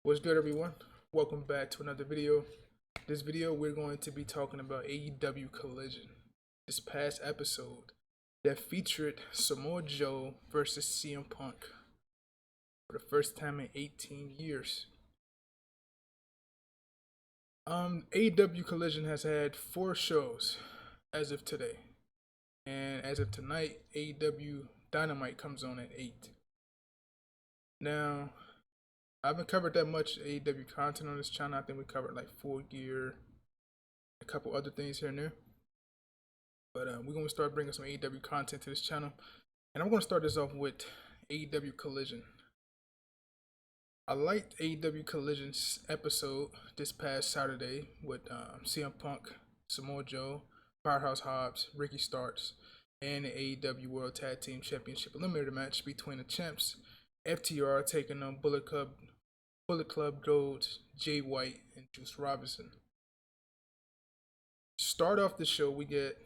What's good, everyone? Welcome back to another video. This video we're going to be talking about AEW Collision. This past episode that featured Samoa Joe versus CM Punk for the first time in 18 years. AEW Collision has had 4 shows as of today. And as of tonight, AEW Dynamite comes on at 8. Now, I haven't covered that much AEW content on this channel. I think we covered like Full Gear, a couple other things here and there. But we're going to start bringing some AEW content to this channel. And I'm going to start this off with AEW Collision. I liked AEW Collision's episode this past Saturday with CM Punk, Samoa Joe, Powerhouse Hobbs, Ricky Starks, and the AEW World Tag Team Championship Eliminator match between the champs, FTR taking on Bullet Club Gold's Jay White and Juice Robinson. Start off the show, we get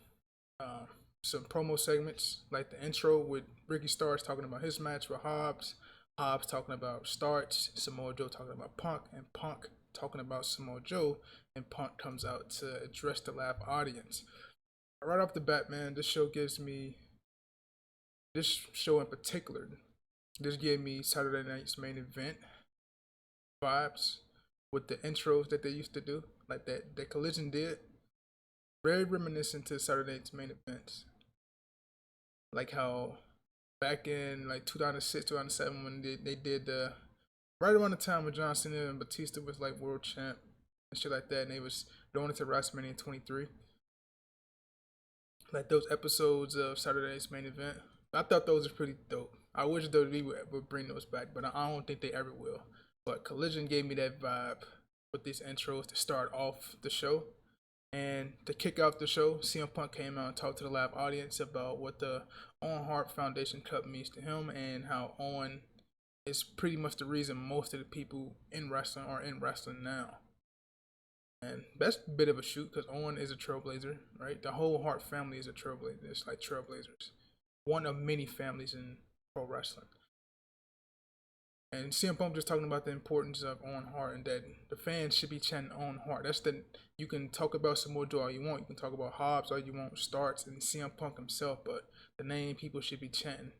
some promo segments like the intro with Ricky Starks talking about his match with Hobbs, Hobbs talking about Starks, Samoa Joe talking about Punk, and Punk talking about Samoa Joe, and Punk comes out to address the live audience. Right off the bat, man, this show in particular, this gave me Saturday night's main event vibes with the intros that they used to do, like that Collision did. Very reminiscent to Saturday night's main events. Like how back in like 2006, 2007, when they did right around the time when John Cena and Batista was like world champ and shit like that, and they was going into WrestleMania 23. Like those episodes of Saturday night's main event, I thought those were pretty dope. I wish WWE would bring those back, but I don't think they ever will. But Collision gave me that vibe with these intros to start off the show. And to kick off the show, CM Punk came out and talked to the live audience about what the Owen Hart Foundation Cup means to him and how Owen is pretty much the reason most of the people in wrestling are in wrestling now. And that's a bit of a shoot because Owen is a trailblazer, right? The whole Hart family is a trailblazer. It's like trailblazers. One of many families in pro wrestling. And CM Punk just talking about the importance of Owen Hart and that the fans should be chanting Owen Hart. You can talk about Samoa Joe all you want. You can talk about Hobbs all you want, Starks and CM Punk himself, but the name people should be chanting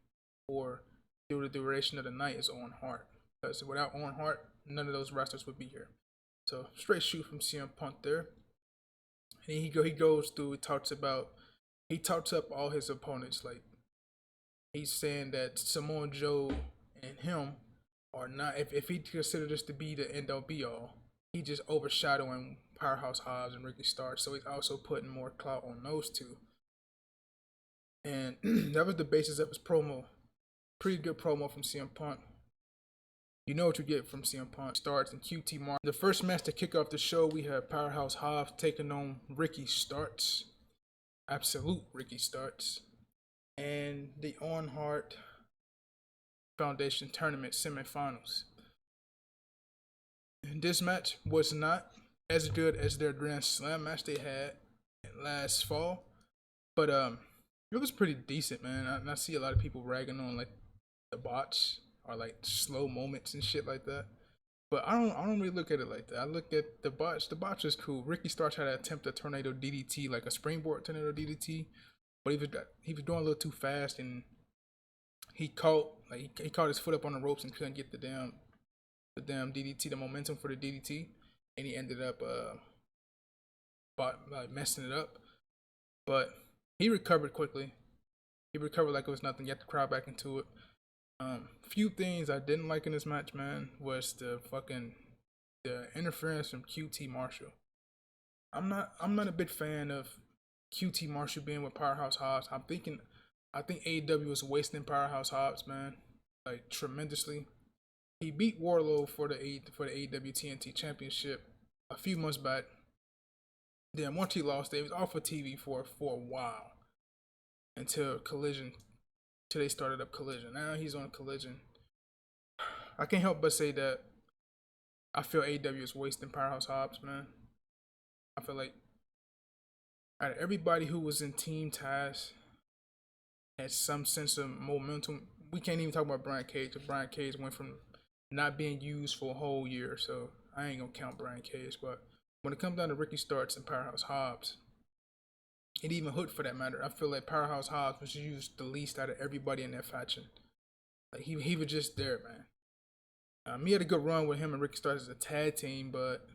for through the duration of the night is Owen Hart. Because without Owen Hart, none of those wrestlers would be here. So straight shoot from CM Punk there. And he goes through, he talks up all his opponents. Like he's saying that Samoa Joe and him are not, if he considered this to be the end all be all, he just overshadowing Powerhouse Hobbs and Ricky Starks, so he's also putting more clout on those two. And that was the basis of his promo. Pretty good promo from CM Punk. You know what you get from CM Punk. Starts and QT Mark. The first match to kick off the show, we have Powerhouse Hobbs taking on Ricky Starks. Absolute Ricky Starks. And the Owen Hart Foundation Tournament semifinals. This match was not as good as their Grand Slam match they had last fall, but it was pretty decent, man. I see a lot of people ragging on like the botch or like slow moments and shit like that, but I don't really look at it like that. I look at the botch. The botch is cool. Ricky Starks had to attempt a tornado DDT, like a springboard tornado DDT, but he was doing a little too fast and he caught his foot up on the ropes and couldn't get the damn DDT, the momentum for the DDT, and he ended up messing it up. But he recovered quickly. He recovered like it was nothing. You have to crawl back into it. Few things I didn't like in this match, man, was the interference from QT Marshall. I'm not a big fan of QT Marshall being with Powerhouse Hobbs. I think AEW is wasting Powerhouse Hobbs, man, like tremendously. He beat Wardlow for the AEW TNT Championship a few months back. Then once he lost, he was off of TV for a while until Collision. Till they started up Collision. Now he's on Collision. I can't help but say that I feel AEW is wasting Powerhouse Hobbs, man. I feel like out of everybody who was in Team Taz had some sense of momentum. We can't even talk about Brian Cage. Brian Cage went from not being used for a whole year. So I ain't gonna count Brian Cage. But when it comes down to Ricky Starks and Powerhouse Hobbs, and even Hood for that matter, I feel like Powerhouse Hobbs was used the least out of everybody in that faction. Like he was just there, man. He had a good run with him and Ricky Starks as a tag team, but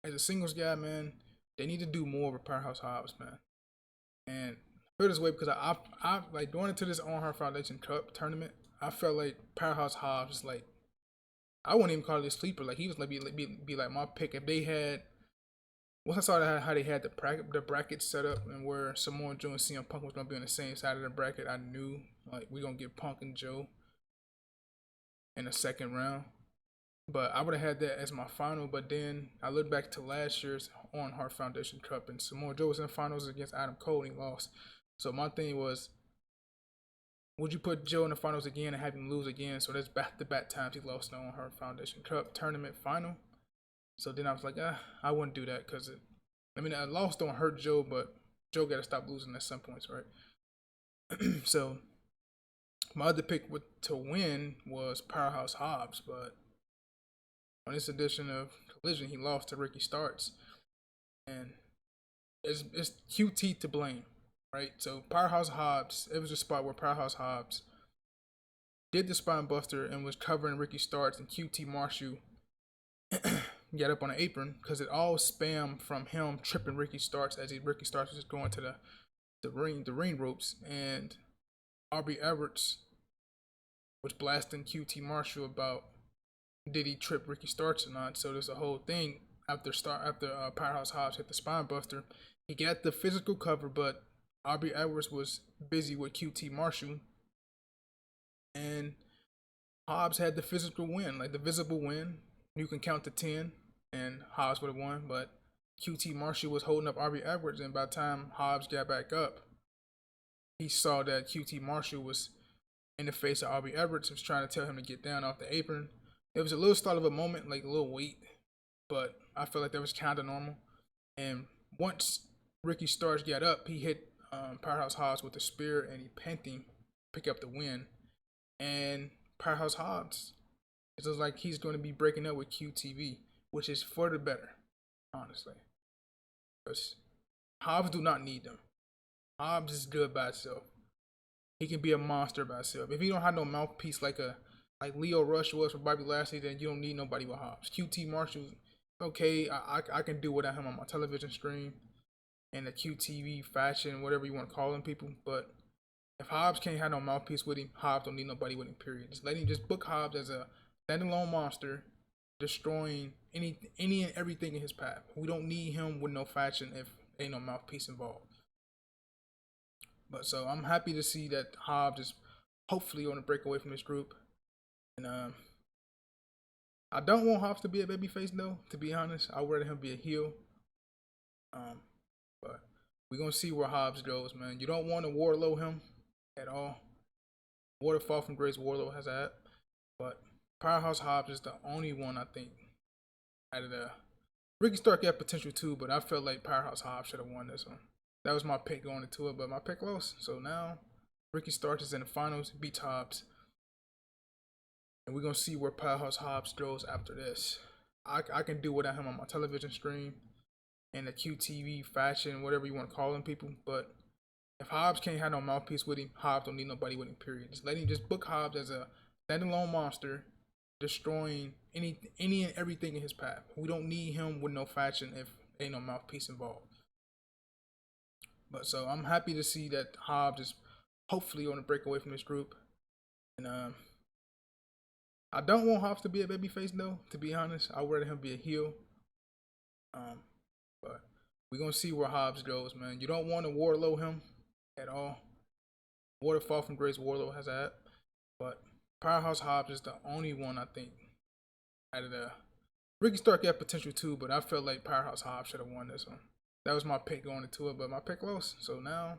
as a singles guy, man, they need to do more with Powerhouse Hobbs, man. And I feel this way because I like going into this On Her Foundation Cup tournament. I felt like Powerhouse Hobbs is like, I wouldn't even call it a sleeper. Like he was like be like my pick if they had. Once I saw how they had the bracket set up and where Samoa Joe and CM Punk was gonna be on the same side of the bracket, I knew like we gonna get Punk and Joe in the second round. But I would have had that as my final. But then I look back to last year's On Heart Foundation Cup, and Samoa Joe was in finals against Adam Cole and he lost. So my thing was, would you put Joe in the finals again and have him lose again? So that's back-to-back times he lost the On Heart Foundation Cup tournament final. So then I was like, I wouldn't do that because a loss don't hurt Joe, but Joe got to stop losing at some points, right? So my other pick to win was Powerhouse Hobbs, but on this edition of Collision, he lost to Ricky Starks, and it's QT to blame, right? So Powerhouse Hobbs, it was a spot where Powerhouse Hobbs did the spine buster and was covering Ricky Starks, and QT Marshall got up on an apron because it all spam from him tripping Ricky Starks as Ricky Starks was just going to the ring ropes, and Aubrey Edwards was blasting QT Marshall about did he trip Ricky Starks or not. So there's a whole thing after Powerhouse Hobbs hit the spine buster. He got the physical cover, but Aubrey Edwards was busy with QT Marshall, and Hobbs had the physical win, like the visible win. You can count to 10, and Hobbs would have won, but QT Marshall was holding up Aubrey Edwards, and by the time Hobbs got back up, he saw that QT Marshall was in the face of Aubrey Edwards, was trying to tell him to get down off the apron. It was a little start of a moment, like a little wait, but I felt like that was kind of normal. And once Ricky Starks got up, he hit Powerhouse Hobbs with a spear, and he pinned him, pick up the win. And Powerhouse Hobbs, it looks like he's going to be breaking up with QTV, which is for the better, honestly. Because Hobbs do not need them. Hobbs is good by itself. He can be a monster by itself. If he don't have no mouthpiece like Leo Rush was for Bobby Lashley, then you don't need nobody with Hobbs. QT Marshall, okay, I can do without him on my television stream and the QTV fashion, whatever you want to call them people. But if Hobbs can't have no mouthpiece with him, Hobbs don't need nobody with him, period. Just let him just book Hobbs as a standalone monster, destroying any and everything in his path. We don't need him with no faction if ain't no mouthpiece involved. But so I'm happy to see that Hobbs is hopefully going to break away from this group. And I don't want Hobbs to be a babyface though, to be honest. I'd rather him be a heel. But we're gonna see where Hobbs goes, man. You don't want to Warlow him at all. Waterfall from Grace Warlow has that. But Powerhouse Hobbs is the only one I think out of the Ricky Stark had potential too, but I felt like Powerhouse Hobbs should have won this one. That was my pick going into it, but my pick lost. So now Ricky Starks is in the finals, beats Hobbs. And we're going to see where Powerhouse Hobbs goes after this. I can do without him on my television stream and the QTV fashion, whatever you want to call them people. But if Hobbs can't have no mouthpiece with him, Hobbs don't need nobody with him, period. Just let him just book Hobbs as a standalone monster, destroying any and everything in his path. We don't need him with no faction if ain't no mouthpiece involved. But so I'm happy to see that Hobbs is hopefully going to break away from this group. And I don't want Hobbs to be a babyface though, to be honest. I'd rather him be a heel. But we're going to see where Hobbs goes, man. You don't want to Warlow him at all. Waterfall from Grace Warlow has that. But Powerhouse Hobbs is the only one I think out of the Ricky Stark had potential too, but I felt like Powerhouse Hobbs should have won this one. That was my pick going into it, but my pick lost. So now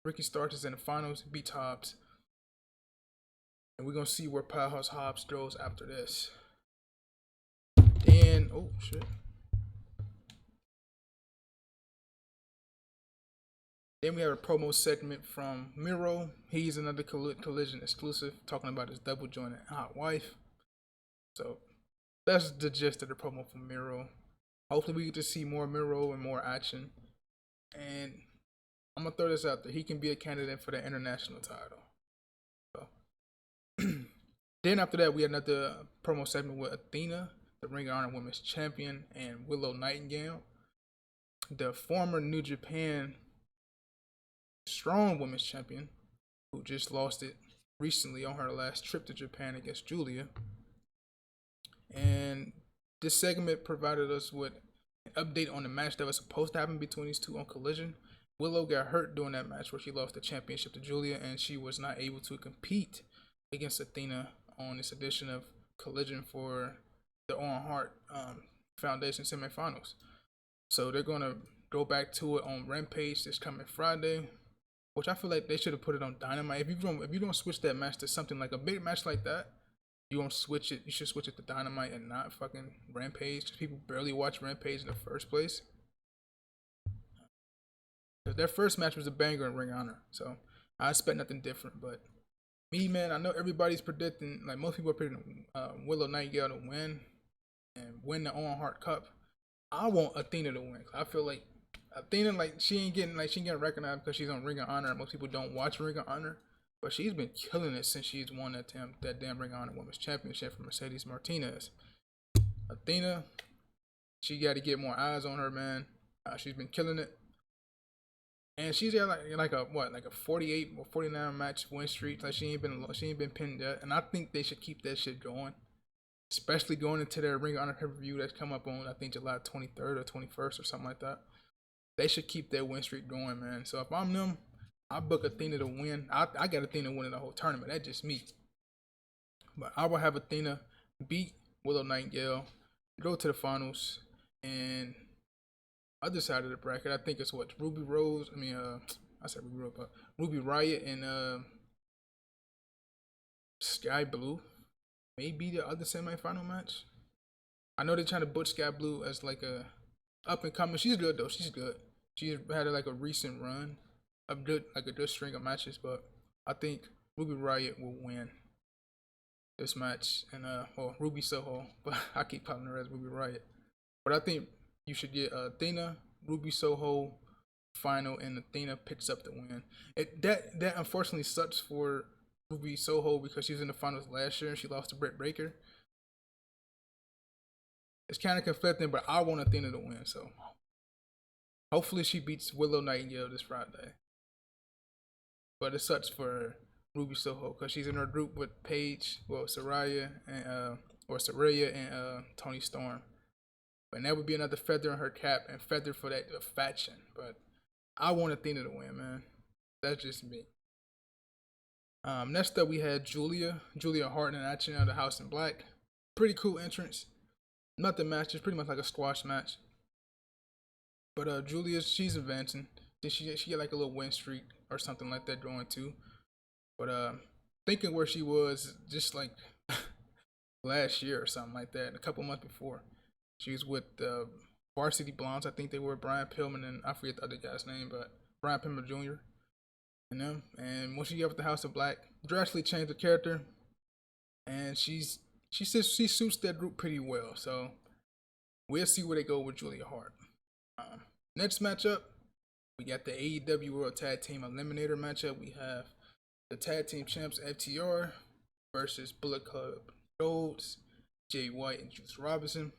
Ricky Starks is in the finals, beats Hobbs. And we're going to see where Powerhouse Hobbs goes after this. Then, oh shit. Then we have a promo segment from Miro. He's another Collision exclusive, talking about his double jointed hot wife. So that's the gist of the promo for Miro. Hopefully, we get to see more Miro and more action. And I'm gonna throw this out there: he can be a candidate for the international title. So. Then after that, we had another promo segment with Athena, the Ring of Honor Women's Champion, and Willow Nightingale, the former New Japan Strong Women's Champion, who just lost it recently on her last trip to Japan against Julia. And this segment provided us with an update on the match that was supposed to happen between these two on Collision. Willow got hurt during that match where she lost the championship to Julia, and she was not able to compete against Athena on this edition of Collision for the Owen Hart Foundation semifinals. So they're gonna go back to it on Rampage this coming Friday, which I feel like they should have put it on Dynamite. If you don't switch that match to something like a big match like that, you won't switch it. You should switch it to Dynamite and not fucking Rampage. Because people barely watch Rampage in the first place. Their first match was a banger in Ring of Honor, so I expect nothing different. But me, man, I know everybody's predicting, like most people are predicting Willow Nightingale to win and win the Owen Hart Cup. I want Athena to win. I feel like Athena, like she ain't getting recognized because she's on Ring of Honor. Most people don't watch Ring of Honor, but she's been killing it since she's won that damn Ring of Honor Women's Championship from Mercedes Martinez. Athena, she got to get more eyes on her, man. She's been killing it. And she's got like a 48 or 49 match win streak. Like she ain't been pinned yet. And I think they should keep that shit going, especially going into their Ring of Honor pay-per-view that's come up on I think July 23rd or 21st or something like that. They should keep that win streak going, man. So if I'm them, I book Athena to win. I got Athena winning the whole tournament. That's just me. But I will have Athena beat Willow Nightingale, go to the finals, and other side of the bracket, I think it's Ruby Rose. I said Ruby Rose, but Ruby Riot and Sky Blue may be the other semifinal match. I know they're trying to put Sky Blue as like a up and coming. She's good though. She's good. She's had like a recent run of a good string of matches, but I think Ruby Riot will win this match, and Ruby Soho, but I keep calling her as Ruby Riot. But I think you should get Athena, Ruby Soho final, and Athena picks up the win. That unfortunately sucks for Ruby Soho because she was in the finals last year and she lost to Britt Baker. It's kind of conflicting, but I want Athena to win, so hopefully she beats Willow Nightingale this Friday. But it sucks for Ruby Soho because she's in her group with Paige, Saraya and Toni Storm. And that would be another feather in her cap and feather for that faction. But I want Athena to win, man. That's just me. Next up, we had Julia Hart in action out of the House in Black. Pretty cool entrance. Nothing match, it's pretty much like a squash match. But Julia, she's advancing. She got like a little win streak or something like that going too. But thinking where she was just like last year or something like that, a couple months before. She was with Varsity Blondes. I think they were Brian Pillman and I forget the other guy's name, but Brian Pillman Jr. and them. And once she got with the House of Black, drastically changed the character, and she says she suits that group pretty well. So we'll see where they go with Julia Hart. Next matchup, we got the AEW World Tag Team Eliminator matchup. We have the Tag Team Champs FTR versus Bullet Club Golds, Jay White and Juice Robinson.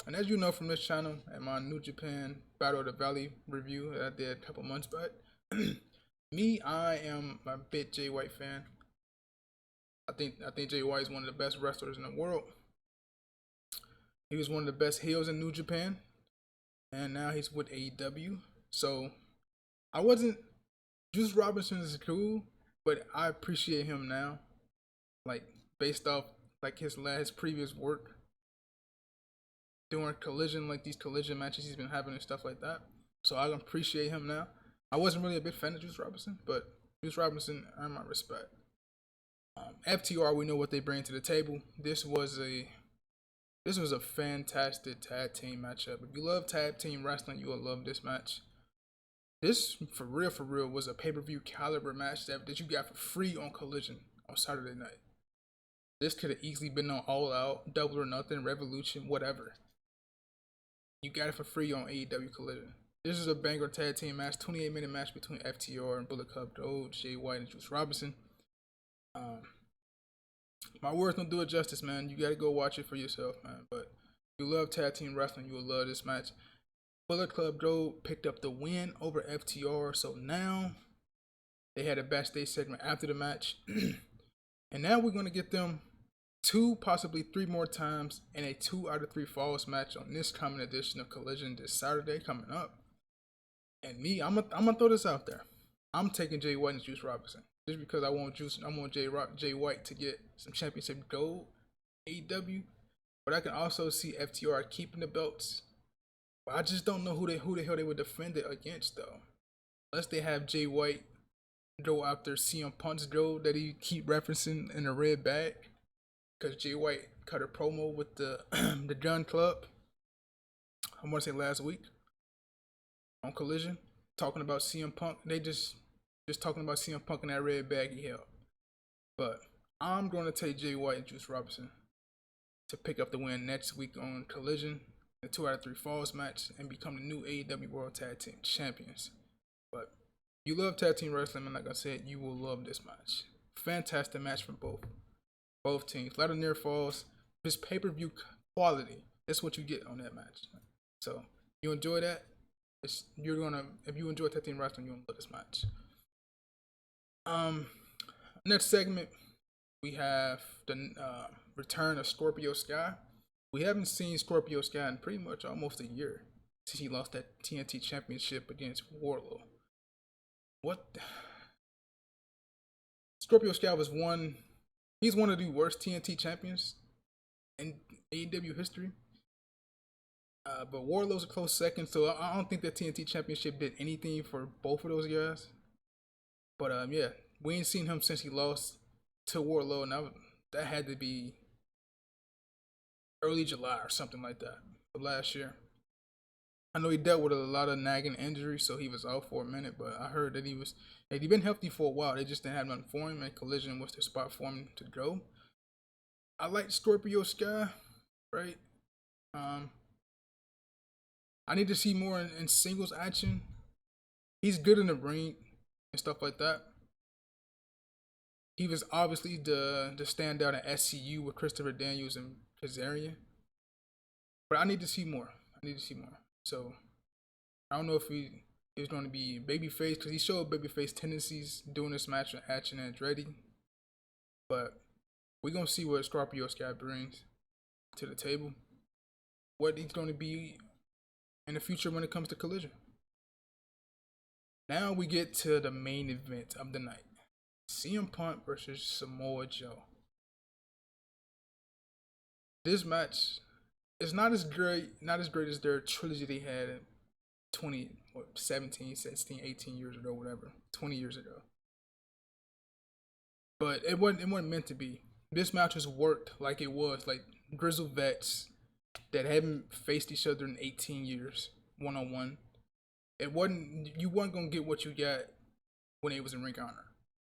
And as you know from this channel and my New Japan Battle of the Valley review that I did a couple months back, I am a big Jay White fan. I think Jay White is one of the best wrestlers in the world. He was one of the best heels in New Japan, and now he's with AEW. So Juice Robinson is cool, but I appreciate him now, like based off like his previous work. Doing Collision, like these Collision matches he's been having and stuff like that. So I appreciate him now. I wasn't really a big fan of Juice Robinson, but Juice Robinson earned my respect. FTR, we know what they bring to the table. This was a fantastic tag team matchup. If you love tag team wrestling, you will love this match. This, for real, was a pay-per-view caliber match that you got for free on Collision on Saturday night. This could have easily been on All Out, Double or Nothing, Revolution, whatever. You got it for free on AEW Collision. This is a banger tag team match, 28-minute match between FTR and Bullet Club Joe, Jay White, and Juice Robinson. My words don't do it justice, man. You gotta go watch it for yourself, man. But if you love tag team wrestling, you will love this match. Bullet Club Joe picked up the win over FTR, so now they had a backstage segment after the match. And now we're gonna get them 2, possibly 3 more times in a 2 out of 3 falls match on this coming edition of Collision this Saturday coming up. And me, I'm gonna throw this out there. I'm taking Jay White and Juice Robinson just because I want Jay White to get some championship gold, AEW. But I can also see FTR keeping the belts. But I just don't know who the hell they would defend it against though, unless they have Jay White go after CM Punk's Joe that he keep referencing in the red bag. Because Jay White cut a promo with the the Gun Club, I want to say last week on Collision, talking about CM Punk. They just talking about CM Punk in that red bag he held. But I'm going to take Jay White and Juice Robinson to pick up the win next week on Collision, the 2 out of 3 falls match, and become the new AEW World Tag Team Champions. But you love tag team wrestling, and like I said, you will love this match. Fantastic match from both teams. A lot of near falls. Just pay-per-view quality. That's what you get on that match. So you enjoy that. If you enjoy tag team wrestling, you'll love this match. Next segment, we have the return of Scorpio Sky. We haven't seen Scorpio Sky in pretty much almost a year since he lost that TNT Championship against Wardlow. What? Scorpio Sky was he's one of the worst TNT champions in AEW history. But Wardlow's a close second, so I don't think that TNT Championship did anything for both of those guys. But yeah, we ain't seen him since he lost to Wardlow, and that had to be early July or something like that of last year. I know he dealt with a lot of nagging injuries, so he was out for a minute, but I heard that he'd been healthy for a while. They just didn't have nothing for him, and Collision was the spot for him to go. I like Scorpio Sky, right? I need to see more in singles action. He's good in the ring and stuff like that. He was obviously the standout at SCU with Christopher Daniels and Kazarian. But I need to see more. So I don't know if he's going to be babyface, because he showed babyface tendencies doing this match with Action and Andretti. But we're going to see what Scorpio Sky brings to the table. What he's going to be in the future when it comes to Collision. Now we get to the main event of the night. CM Punk versus Samoa Joe. This match is not as great as their trilogy they had 17, 16, 18 years ago, whatever, 20 years ago. But it wasn't meant to be. This match was worked like it was, like grizzled vets that haven't faced each other in 18 years, one-on-one. You weren't gonna get what you got when it was in Ring of Honor.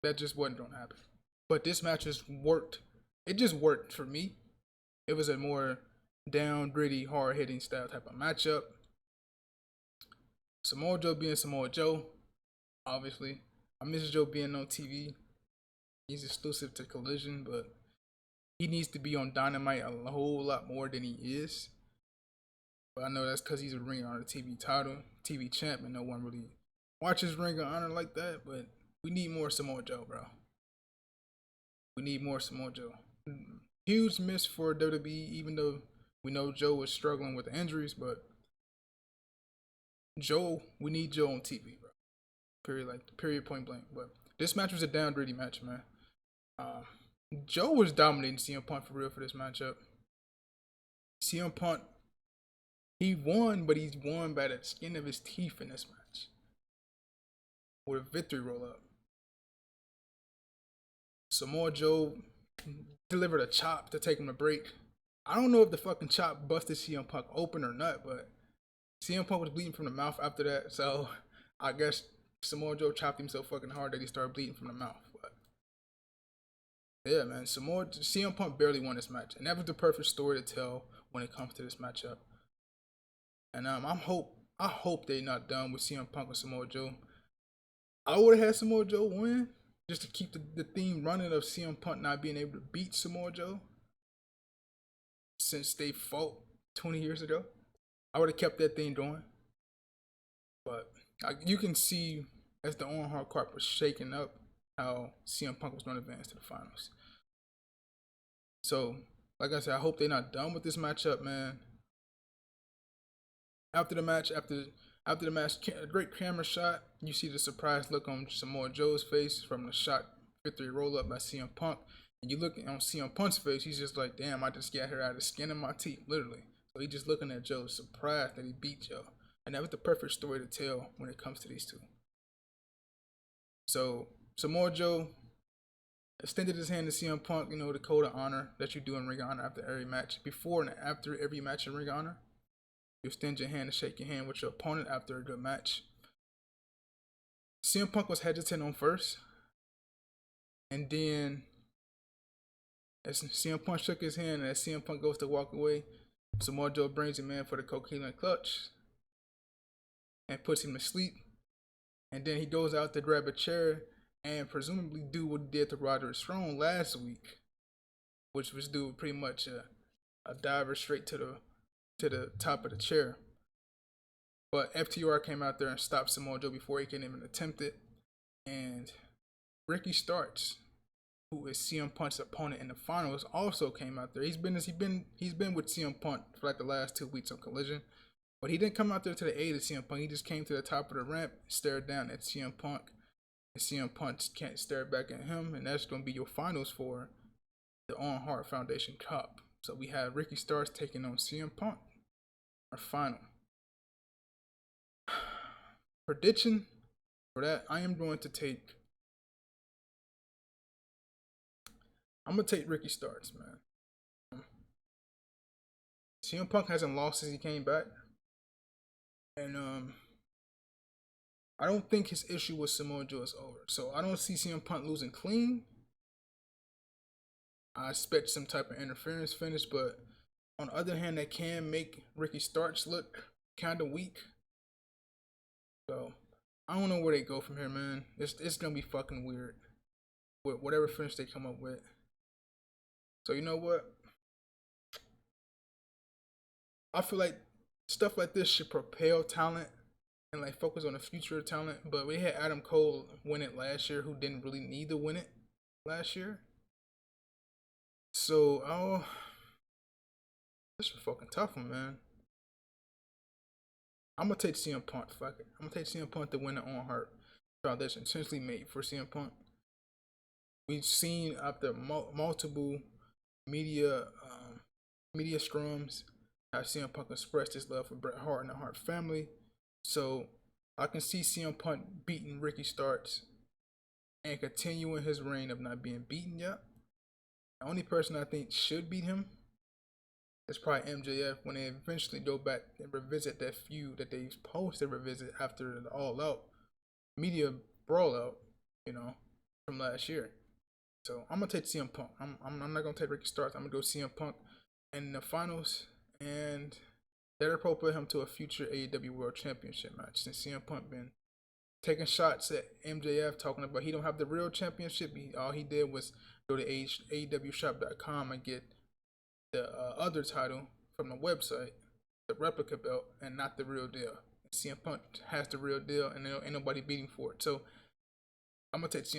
That just wasn't gonna happen. But this match just worked. It just worked for me. It was a more down, gritty, hard-hitting style type of matchup. Samoa Joe being Samoa Joe, obviously. I miss Joe being on TV. He's exclusive to Collision, but he needs to be on Dynamite a whole lot more than he is. But I know that's because he's a Ring of Honor TV champ, and no one really watches Ring of Honor like that. But we need more Samoa Joe, bro. We need more Samoa Joe. Huge miss for WWE, even though we know Joe was struggling with injuries, but we need Joe on TV, bro. Period, point blank. But this match was a down gritty match, man. Joe was dominating CM Punk for real for this matchup. CM Punk, he won, but he's won by the skin of his teeth in this match. With a victory roll up. Samoa Joe delivered a chop to take him a break. I don't know if the fucking chop busted CM Punk open or not, but CM Punk was bleeding from the mouth after that, so I guess Samoa Joe chopped him so fucking hard that he started bleeding from the mouth. But Yeah, man. CM Punk barely won this match, and that was the perfect story to tell when it comes to this matchup. And I hope they not done with CM Punk and Samoa Joe. I would have had Samoa Joe win just to keep the theme running of CM Punk not being able to beat Samoa Joe since they fought 20 years ago. I would have kept that thing going. But you can see as the on hard card was shaking up how CM Punk was going to advance to the finals. So, like I said, I hope they're not done with this matchup, man. After the match, a great camera shot. You see the surprised look on Samoa Joe's face from the shot victory roll up by CM Punk. And you look on CM Punk's face, he's just like, damn, I just got her out of the skin of my teeth, literally. So he's just looking at Joe, surprised that he beat Joe. And that was the perfect story to tell when it comes to these two. So Samoa Joe extended his hand to CM Punk, the code of honor that you do in Ring of Honor after every match. Before and after every match in Ring of Honor, you extend your hand to shake your hand with your opponent after a good match. CM Punk was hesitant on first. And then as CM Punk shook his hand and as CM Punk goes to walk away, Samoa Joe brings him in for the coquina clutch and puts him to sleep. And then he goes out to grab a chair and presumably do what he did to Roderick Strong last week, which was do pretty much a diver straight to the top of the chair. But FTR came out there and stopped Samoa Joe before he can even attempt it. And Ricky Starks, who is CM Punk's opponent in the finals, also came out there. He's been with CM Punk for like the last 2 weeks on Collision, but he didn't come out there to the aid of CM Punk. He just came to the top of the ramp, stared down at CM Punk, and CM Punk can't stare back at him, and that's going to be your finals for the On Heart Foundation Cup. So we have Ricky Starks taking on CM Punk, our final. Prediction for that, I'm going to take Ricky Starks, man. CM Punk hasn't lost since he came back. And I don't think his issue with Samoa Joe is over. So I don't see CM Punk losing clean. I expect some type of interference finish, but on the other hand, that can make Ricky Starks look kind of weak. So I don't know where they go from here, man. It's gonna be fucking weird with whatever finish they come up with. So you know what? I feel like stuff like this should propel talent and like focus on the future of talent. But we had Adam Cole win it last year, who didn't really need to win it last year. So this is a fucking tough one, man. I'm gonna take CM Punk. Fuck it. I'm gonna take CM Punk to win the On Heart Foundation, essentially made for CM Punk. We've seen after multiple media scrums how CM Punk expressed his love for Bret Hart and the Hart family. So I can see CM Punk beating Ricky Starks and continuing his reign of not being beaten yet. The only person I think should beat him is probably MJF when they eventually go back and revisit that feud that they supposed to revisit after the All Out media brawl out, from last year. So I'm gonna take CM Punk. I'm not gonna take Ricky Starks. I'm gonna go CM Punk in the finals, and that'll propel him to a future AEW World Championship match. Since CM Punk been taking shots at MJF, talking about he don't have the real championship. All he did was go to AEWshop.com and get the other title from the website, the replica belt, and not the real deal. CM Punk has the real deal, and ain't nobody beating for it. So I'm gonna take CM